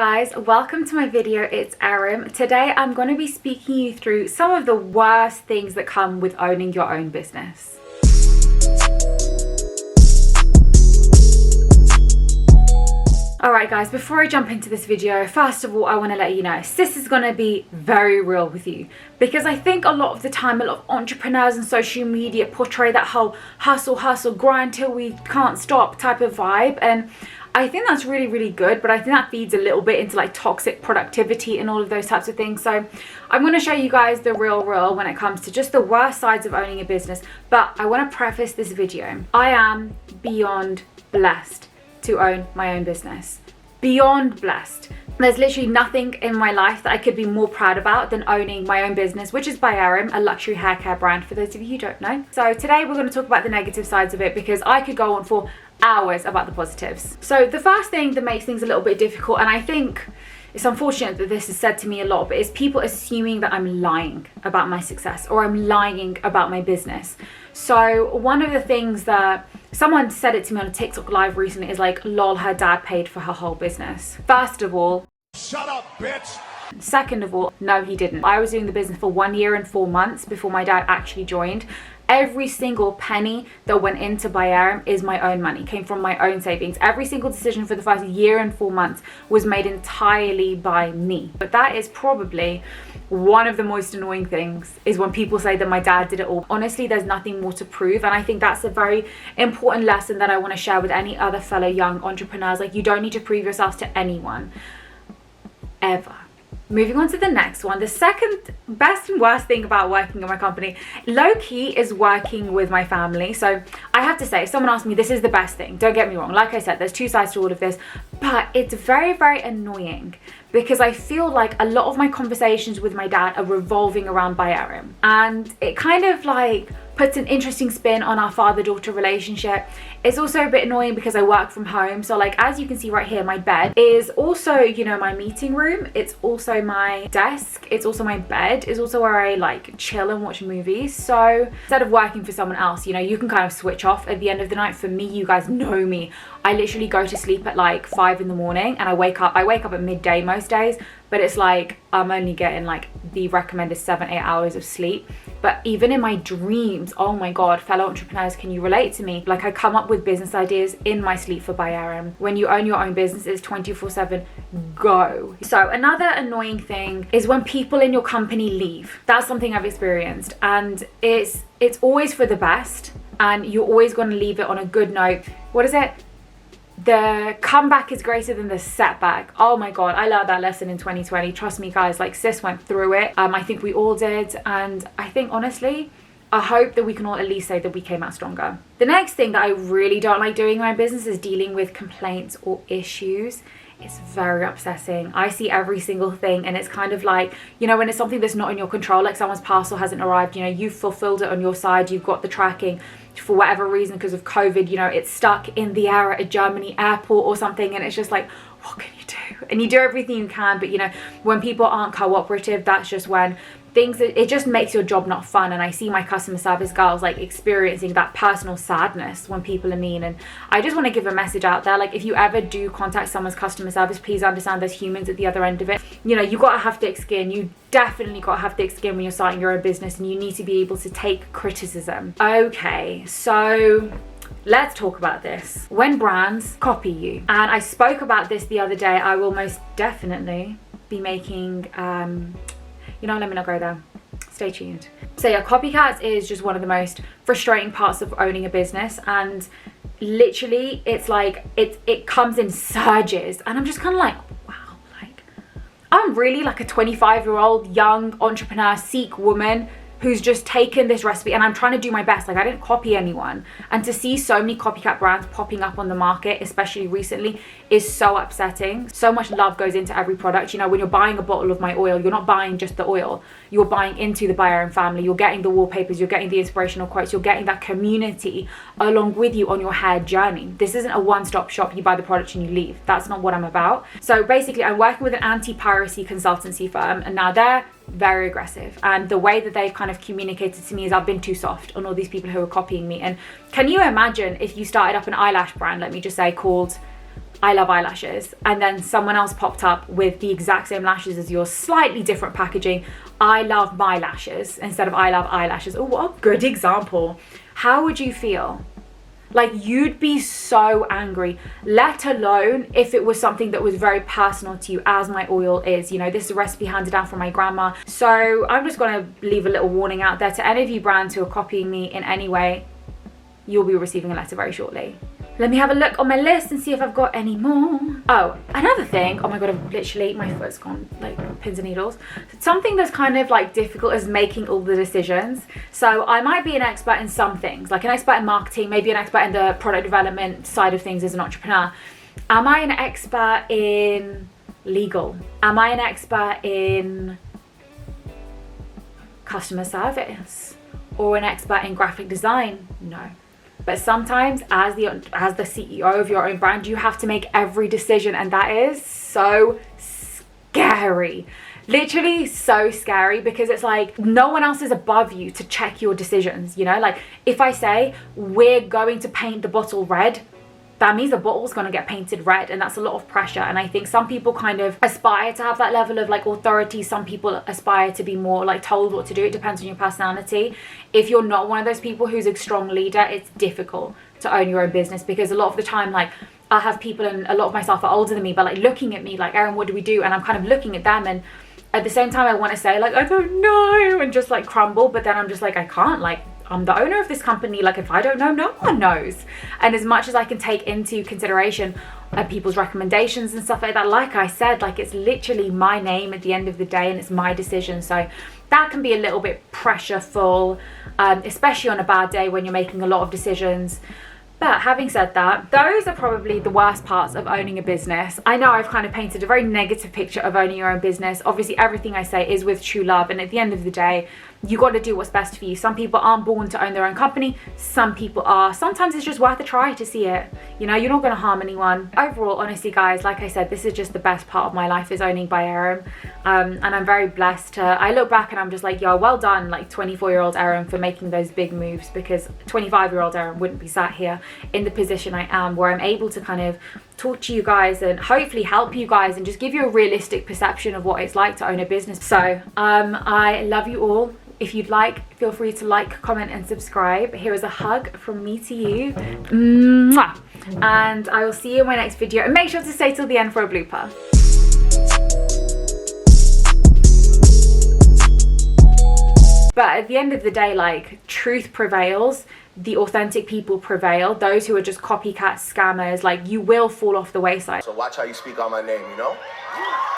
Guys, welcome to my video. It's Aram. Today I'm going to be speaking you through some of the worst things that come with owning your own business. Alright guys, before I jump into this video, first of all I want to let you know, sis is going to be very real with you, because I think a lot of the time a lot of entrepreneurs and social media portray that whole hustle, grind till we can't stop type of vibe, and I think that's really good, but I think that feeds a little bit into like toxic productivity and all of those types of things. So I'm going to show you guys the real when it comes to just the worst sides of owning a business. But I want to preface this video. I am beyond blessed to own my own business. Beyond blessed. There's literally nothing in my life that I could be more proud about than owning my own business, which is by Aram, a luxury hair care brand for those of you who don't know. So today we're going to talk about the negative sides of it, because I could go on for hours about the positives. So the first thing that makes things a little bit difficult, and I think it's unfortunate that this is said to me a lot, but is people assuming that I'm lying about my success or I'm lying about my business. So one of the things that someone said it to me on a TikTok live recently is like, lol, her dad paid for her whole business. First of all, shut up, bitch. Second of all, no, he didn't. I was doing the business for 1 year and 4 months before my dad actually joined. Every single penny that went into By Aram is my own money, came from my own savings. Every single decision for the first year and 4 months was made entirely by me. But that is probably one of the most annoying things, is when people say that my dad did it all. Honestly, there's nothing more to prove, and I think that's a very important lesson that I want to share with any other fellow young entrepreneurs. Like, you don't need to prove yourself to anyone, ever. Moving on to the next one, the second best and worst thing about working in my company, low-key, is working with my family. So I have to say, if someone asked me, this is the best thing, don't get me wrong, like I said, there's two sides to all of this, but it's very annoying, because I feel like a lot of my conversations with my dad are revolving around By Aram, and it kind of like puts an interesting spin on our father-daughter relationship. It's also a bit annoying because I work from home, so like as you can see right here, my bed is also, you know, my meeting room, it's also my desk, it's also my bed, it's also where I like chill and watch movies. So instead of working for someone else, you know, you can kind of switch off at the end of the night. For me, you guys know me, I literally go to sleep at like 5 in the morning and I wake up at midday most days, but it's like I'm only getting like the recommended 7-8 hours of sleep. But even in my dreams, oh my god, fellow entrepreneurs, can you relate to me? Like, I come up with business ideas in my sleep for By Aram. When you own your own business, it's 24/7 go. So another annoying thing is when people in your company leave. That's something I've experienced, and it's always for the best, and you're always going to leave it on a good note. What is it? The comeback is greater than the setback. Oh my god, I learned that lesson in 2020. Trust me guys, like sis went through it. I think we all did, and I think honestly, I hope that we can all at least say that we came out stronger. The next thing that I really don't like doing in my business is dealing with complaints or issues. It's very upsetting. I see every single thing, and it's kind of like, you know, when it's something that's not in your control, like someone's parcel hasn't arrived, you know, you've fulfilled it on your side, you've got the tracking, for whatever reason, because of COVID, you know, it's stuck in the air at a Germany airport or something, and it's just like, what can you do? And you do everything you can, but you know, when people aren't cooperative, that's just when things, it just makes your job not fun. And I see my customer service girls like experiencing that personal sadness when people are mean. And I just want to give a message out there, like, if you ever do contact someone's customer service, please understand there's humans at the other end of it. You know, you gotta have thick skin. You definitely gotta have thick skin when you're starting your own business, and you need to be able to take criticism. Okay, so let's talk about this. When brands copy you, and I spoke about this the other day, I will most definitely be making you know, let me not go there. Stay tuned. So yeah, copycats is just one of the most frustrating parts of owning a business, and literally it's like it comes in surges, and I'm just kind of like, wow, like I'm really like a 25-year-old young entrepreneur, Sikh woman who's just taken this recipe, and I'm trying to do my best. Like, I didn't copy anyone, and to see so many copycat brands popping up on the market, especially recently, is so upsetting. So much love goes into every product. You know, when you're buying a bottle of my oil, you're not buying just the oil, you're buying into the By Aram family, you're getting the wallpapers, you're getting the inspirational quotes, you're getting that community along with you on your hair journey. This isn't a one-stop shop, you buy the product and you leave. That's not what I'm about. So basically, I'm working with an anti-piracy consultancy firm, and now they're very aggressive, and the way that they've kind of communicated to me is I've been too soft on all these people who are copying me. And can you imagine if you started up an eyelash brand, let me just say, called I love eyelashes, and then someone else popped up with the exact same lashes as yours, slightly different packaging. I love my lashes instead of I love eyelashes. Oh, what a good example. How would you feel? Like, you'd be so angry, let alone if it was something that was very personal to you, as my oil is. You know, this is a recipe handed down from my grandma. So I'm just going to leave a little warning out there to any of you brands who are copying me in any way. You'll be receiving a letter very shortly. Let me have a look on my list and see if I've got any more. Oh, another thing. Oh my God, I've literally, my foot's gone like pins and needles. Something that's kind of like difficult is making all the decisions. So I might be an expert in some things, like an expert in marketing, maybe an expert in the product development side of things as an entrepreneur. Am I an expert in legal? Am I an expert in customer service? Or an expert in graphic design? No. But sometimes as the CEO of your own brand, you have to make every decision, and that is so scary. Literally so scary, because it's like no one else is above you to check your decisions, you know? Like, if I say we're going to paint the bottle red, that means the bottle's going to get painted red, and that's a lot of pressure. And I think some people kind of aspire to have that level of like authority. Some people aspire to be more like told what to do. It depends on your personality. If you're not one of those people who's a strong leader, it's difficult to own your own business, because a lot of the time, like, I have people, and a lot of my staff are older than me, but like looking at me like, Erin, what do we do? And I'm kind of looking at them, and at the same time I want to say like, I don't know, and just like crumble, but then I'm just like, I can't, like, I'm the owner of this company. Like, if I don't know, no one knows. And as much as I can take into consideration people's recommendations and stuff like that, like I said, like, it's literally my name at the end of the day, and it's my decision. So that can be a little bit pressureful, especially on a bad day when you're making a lot of decisions. But having said that, those are probably the worst parts of owning a business. I know I've kind of painted a very negative picture of owning your own business. Obviously, everything I say is with true love, and at the end of the day, you got to do what's best for you. Some people aren't born to own their own company. Some people are. Sometimes it's just worth a try to see it. You know, you're not going to harm anyone. Overall, honestly, guys, like I said, this is just the best part of my life, is owning by Erin. And I'm very blessed to, I look back and I'm just like, yo, well done, like 24-year-old Erin, for making those big moves, because 25-year-old Erin wouldn't be sat here in the position I am, where I'm able to kind of talk to you guys and hopefully help you guys and just give you a realistic perception of what it's like to own a business. So I love you all. If you'd like, feel free to like, comment, and subscribe. Here is a hug from me to you. Mwah! And I will see you in my next video. And make sure to stay till the end for a blooper. But at the end of the day, like, truth prevails. The authentic people prevail. Those who are just copycat scammers, like, you will fall off the wayside. So watch how you speak on my name, you know?